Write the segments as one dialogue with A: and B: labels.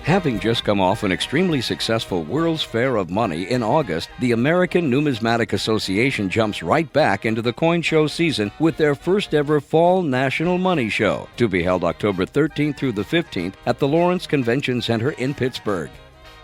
A: Having just come off an extremely successful World's Fair of Money in August, the American Numismatic Association jumps right back into the coin show season with their first ever Fall National Money Show, to be held October 13th through the 15th at the Lawrence Convention Center in Pittsburgh.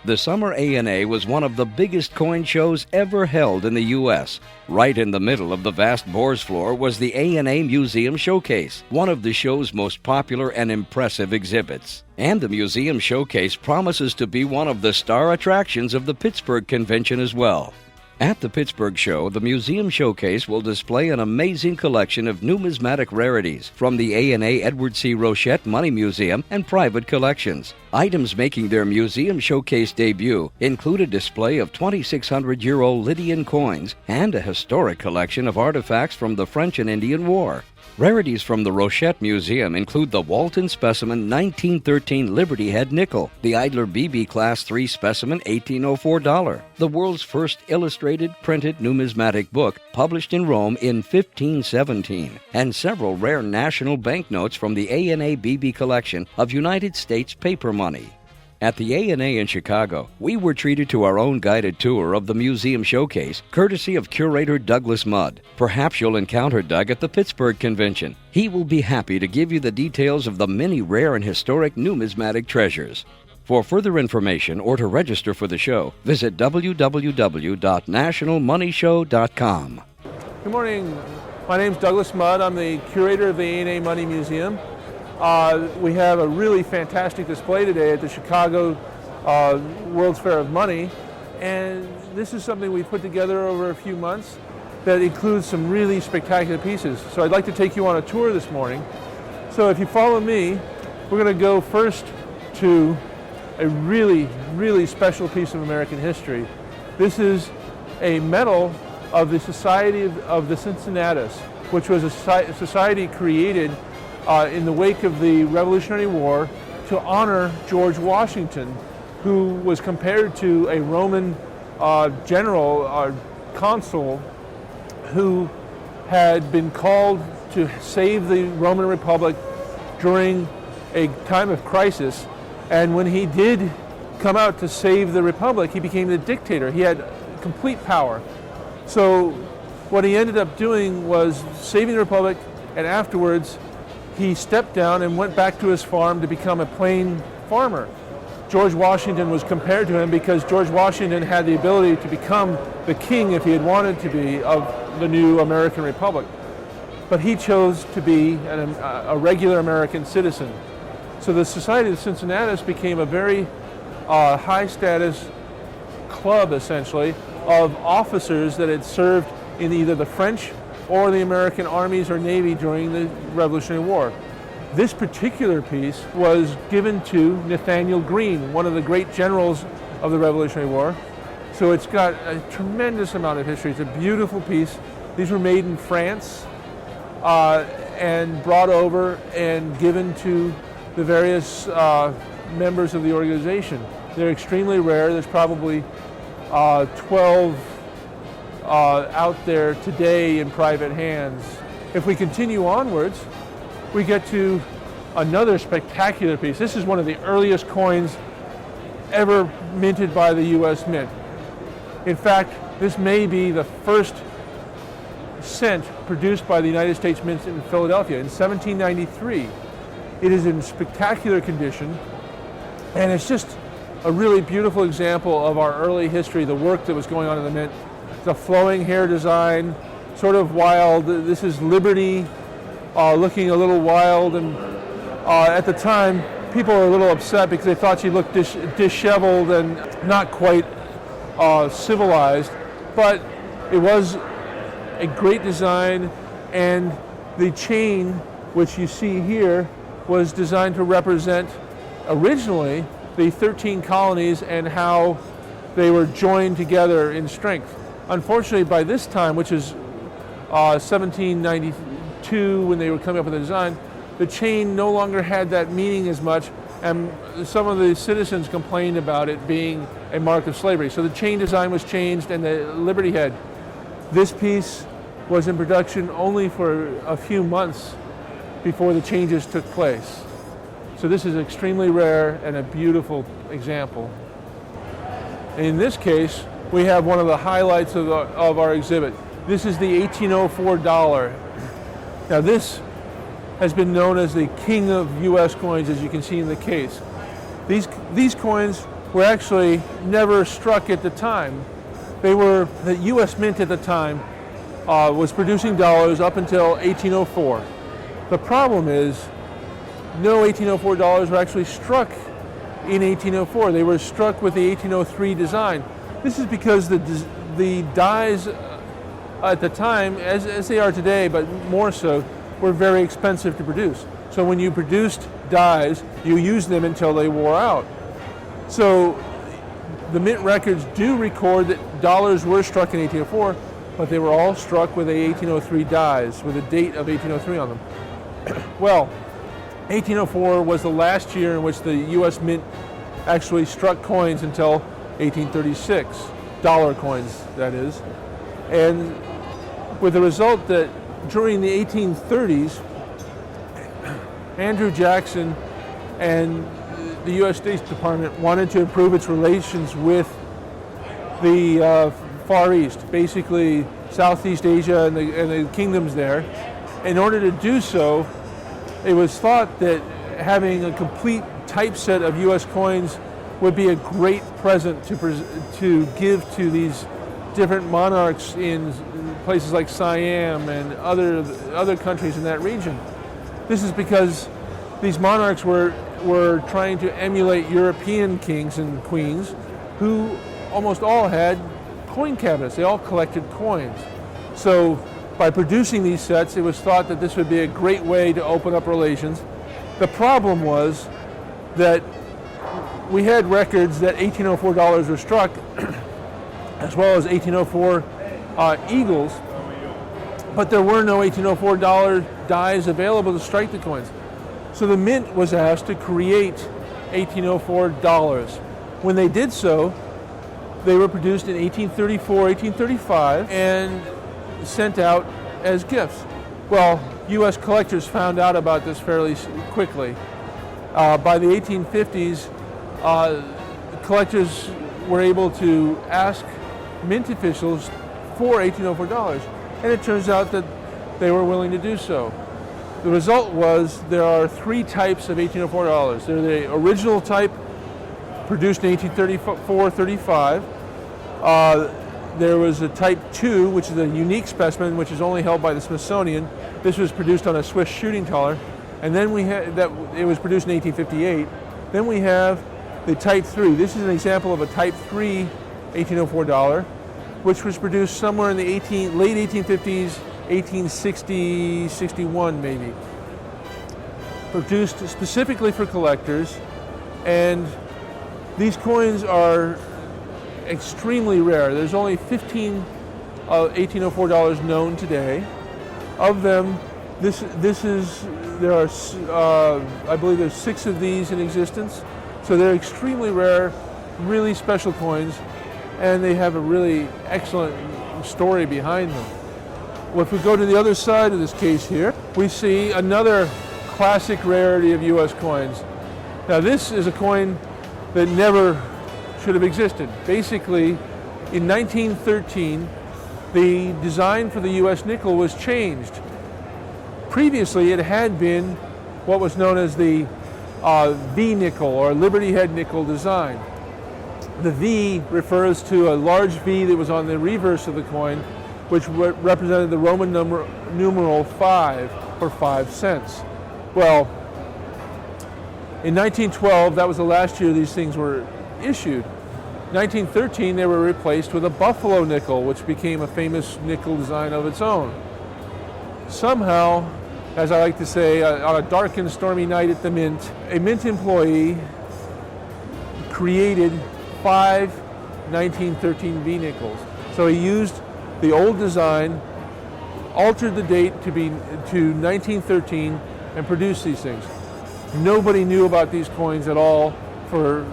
A: The Summer A&A was one of the biggest coin shows ever held in the U.S. Right in the middle of the vast Boars floor was the A&A Museum Showcase, one of the show's most popular and impressive exhibits. And the Museum Showcase promises to be one of the star attractions of the Pittsburgh Convention as well. At the Pittsburgh show, the Museum Showcase will display an amazing collection of numismatic rarities from the A&A Edward C. Rochette Money Museum and private collections. Items making their Museum Showcase debut include a display of 2,600-year-old Lydian coins and a historic collection of artifacts from the French and Indian War. Rarities from the Rochette Museum include the Walton Specimen 1913 Liberty Head Nickel, the Idler BB Class 3 Specimen 1804 dollar, the world's first illustrated printed numismatic book published in Rome in 1517, and several rare national banknotes from the A&A BB collection of United States paper money. At the A&A in Chicago, we were treated to our own guided tour of the Museum Showcase, courtesy of curator Douglas Mudd. Perhaps you'll encounter Doug at the Pittsburgh Convention. He will be happy to give you the details of the many rare and historic numismatic treasures. For further information or to register for the show, visit www.nationalmoneyshow.com.
B: Good morning. My name's Douglas Mudd. I'm the curator of the A&A Money Museum. We have a really fantastic display today at the Chicago World's Fair of Money, and this is something we put together over a few months that includes some really spectacular pieces. So I'd like to take you on a tour this morning. So if you follow me, we're going to go first to a really, really special piece of American history. This is a medal of the Society of the Cincinnatus, which was a society created in the wake of the Revolutionary War to honor George Washington, who was compared to a Roman general, consul, who had been called to save the Roman Republic during a time of crisis. And when he did come out to save the Republic, he became the dictator. He had complete power. So what he ended up doing was saving the Republic, and afterwards he stepped down and went back to his farm to become a plain farmer. George Washington was compared to him because George Washington had the ability to become the king, if he had wanted to be, of the new American Republic. But he chose to be a regular American citizen. So the Society of Cincinnatus became a very high-status club, essentially, of officers that had served in either the French or the American armies or navy during the Revolutionary War. This particular piece was given to Nathaniel Greene, one of the great generals of the Revolutionary War. So it's got a tremendous amount of history. It's a beautiful piece. These were made in France and brought over and given to the various members of the organization. They're extremely rare. There's probably 12 out there today in private hands. If we continue onwards, we get to another spectacular piece. This is one of the earliest coins ever minted by the U.S. Mint. In fact, this may be the first cent produced by the United States Mint in Philadelphia in 1793. It is in spectacular condition, and it's just a really beautiful example of our early history, the work that was going on in the Mint. The flowing hair design, sort of wild. This is Liberty, looking a little wild, and at the time people were a little upset because they thought she looked disheveled and not quite civilized, but it was a great design, and the chain, which you see here, was designed to represent originally the 13 colonies and how they were joined together in strength. Unfortunately, by this time, which is 1792, when they were coming up with the design, the chain no longer had that meaning as much, and some of the citizens complained about it being a mark of slavery. So the chain design was changed, and the Liberty Head. This piece was in production only for a few months before the changes took place. So this is extremely rare and a beautiful example. In this case, we have one of the highlights of our exhibit. This is the 1804 dollar. Now this has been known as the king of U.S. coins, as you can see in the case. These coins were actually never struck at the time. The U.S. Mint at the time was producing dollars up until 1804. The problem is, no 1804 dollars were actually struck in 1804. They were struck with the 1803 design. This is because the dies at the time, as they are today, but more so, were very expensive to produce. So when you produced dies, you used them until they wore out. So the mint records do record that dollars were struck in 1804, but they were all struck with a 1803 dies, with a date of 1803 on them. Well, 1804 was the last year in which the U.S. Mint actually struck coins until 1836, dollar coins, that is. And with the result that during the 1830s, Andrew Jackson and the U.S. State Department wanted to improve its relations with the Far East, basically Southeast Asia and the kingdoms there. In order to do so, it was thought that having a complete typeset of U.S. coins would be a great present to give to these different monarchs in places like Siam and other countries in that region. This is because these monarchs were trying to emulate European kings and queens who almost all had coin cabinets. They all collected coins. So by producing these sets, it was thought that this would be a great way to open up relations. The problem was that we had records that 1804 dollars were struck, as well as 1804 eagles, but there were no 1804 dollar dies available to strike the coins. So the mint was asked to create 1804 dollars. When they did so, they were produced in 1834, 1835, and sent out as gifts. Well, U.S. collectors found out about this fairly quickly. By the 1850s, collectors were able to ask mint officials for 1804 dollars, and it turns out that they were willing to do so. The result was there are three types of 1804 dollars. They're the original type, produced in 1834-35. There was a type 2, which is a unique specimen, which is only held by the Smithsonian. This was produced on a Swiss shooting taller, and then we had that it was produced in 1858. Then we have the type 3. This is an example of a type 3 1804 dollar, which was produced somewhere in the late 1850s, 1860, 61 maybe. Produced specifically for collectors, and these coins are extremely rare. There's only 15 1804 dollars known today. Of them, there are I believe there's 6 of these in existence. So they're extremely rare, really special coins, and they have a really excellent story behind them. Well, if we go to the other side of this case here, we see another classic rarity of U.S. coins. Now this is a coin that never should have existed. Basically, in 1913, the design for the U.S. nickel was changed. Previously, it had been what was known as the V nickel or Liberty Head nickel design. The V refers to a large V that was on the reverse of the coin, which represented the Roman numeral 5 for 5 cents. Well, in 1912, that was the last year these things were issued. 1913, they were replaced with a buffalo nickel, which became a famous nickel design of its own. Somehow, as I like to say, on a dark and stormy night at the Mint, a Mint employee created 5 1913 V nickels. So he used the old design, altered the date to 1913, and produced these things. Nobody knew about these coins at all for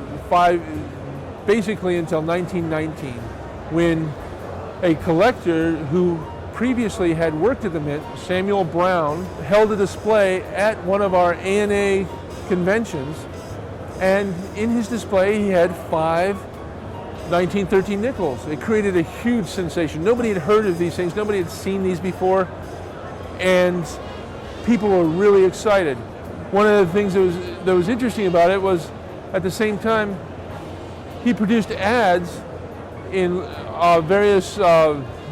B: basically until 1919, when a collector who previously had worked at the Mint, Samuel Brown, held a display at one of our ANA conventions, and in his display he had 5 1913 nickels. It created a huge sensation. Nobody had heard of these things, nobody had seen these before, and people were really excited. One of the things that was interesting about it was, at the same time, he produced ads in various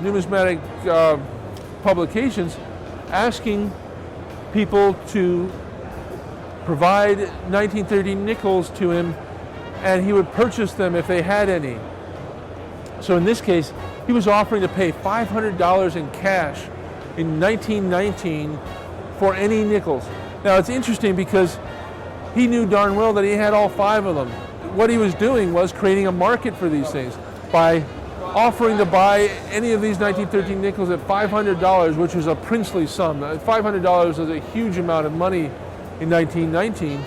B: numismatic publications asking people to provide 1913 nickels to him, and he would purchase them if they had any. So in this case, he was offering to pay $500 in cash in 1919 for any nickels. Now it's interesting because he knew darn well that he had all 5 of them. What he was doing was creating a market for these things by offering to buy any of these 1913 nickels at $500, which was a princely sum. $500 was a huge amount of money in 1919.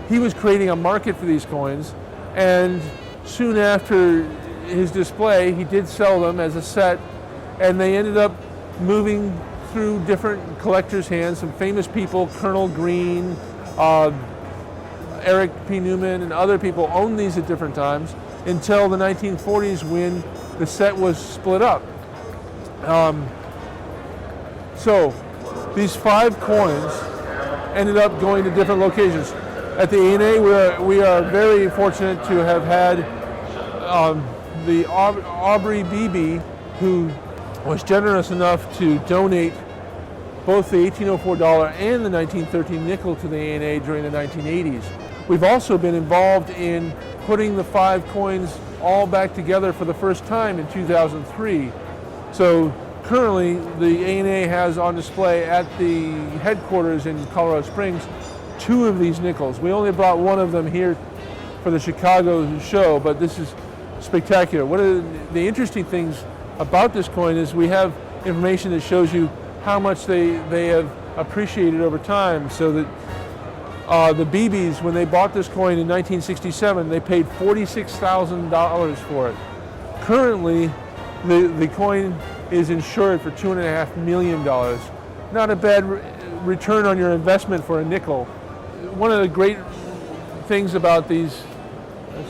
B: He was creating a market for these coins, and soon after his display, he did sell them as a set, and they ended up moving through different collectors' hands. Some famous people, Colonel Green, Eric P. Newman, and other people owned these at different times until the 1940s, when the set was split up. So these 5 coins ended up going to different locations. At the ANA, we are very fortunate to have had the Aubrey Beebe, who was generous enough to donate both the $1804 and the 1913 nickel to the ANA during the 1980s. We've also been involved in putting the 5 coins all back together for the first time in 2003. So currently the ANA has on display at the headquarters in Colorado Springs 2 of these nickels. We only brought 1 of them here for the Chicago show, but this is spectacular. One of the interesting things about this coin is we have information that shows you how much they have appreciated over time, so that the Beebes, when they bought this coin in 1967, they paid $46,000 for it. Currently, the coin is insured for $2.5 million. Not a bad return on your investment for a nickel. One of the great things about these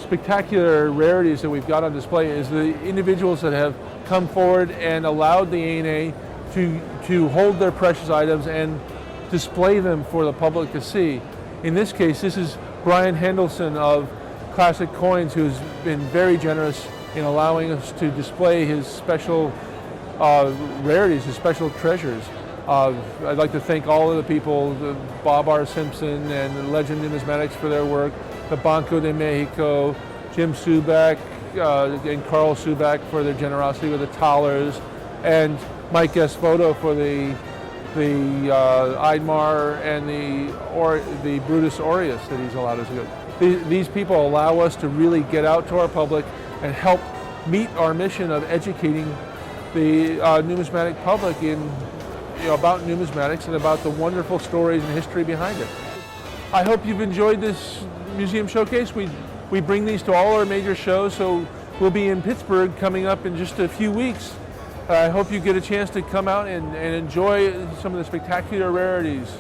B: spectacular rarities that we've got on display is the individuals that have come forward and allowed the ANA to hold their precious items and display them for the public to see. In this case, this is Brian Hendelson of Classic Coins, who's been very generous in allowing us to display his special rarities, his special treasures. I'd like to thank all of the people, Bob R. Simpson and Legend Numismatics for their work, the Banco de Mexico, Jim Subak and Carl Subak for their generosity with the Thalers, and Mike Esvoto for the Eidmar and the Brutus Aureus that he's allowed us to go. These people allow us to really get out to our public and help meet our mission of educating the numismatic public about numismatics and about the wonderful stories and history behind it. I hope you've enjoyed this museum showcase. We bring these to all our major shows, so we'll be in Pittsburgh coming up in just a few weeks. I hope you get a chance to come out and enjoy some of the spectacular rarities.